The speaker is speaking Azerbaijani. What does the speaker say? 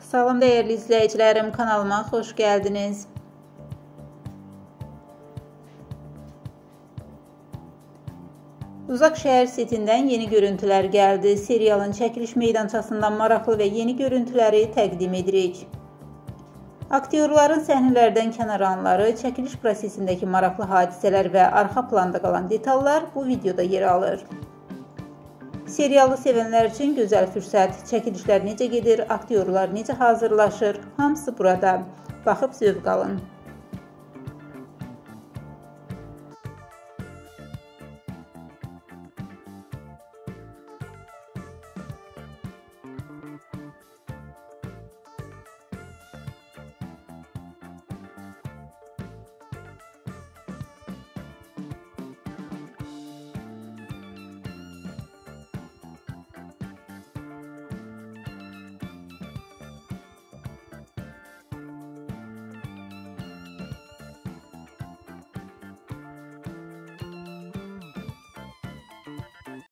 Salam dəyərli izləyicilərim, kanalıma xoş gəldiniz. Uzaq şəhər setindən yeni görüntülər gəldi. Serialın çəkiliş meydançasından maraqlı və yeni görüntüləri təqdim edirik. Aktyorların səhnələrdən kənar anları, çəkiliş prosesindəki maraqlı hadisələr və arxa planda qalan detallar bu videoda yer alır. Serialı sevənlər üçün gözəl fürsət. Çəkilişlər necə gedir, aktyorlar necə hazırlaşır, hamısı burada. Baxıb zövq alın.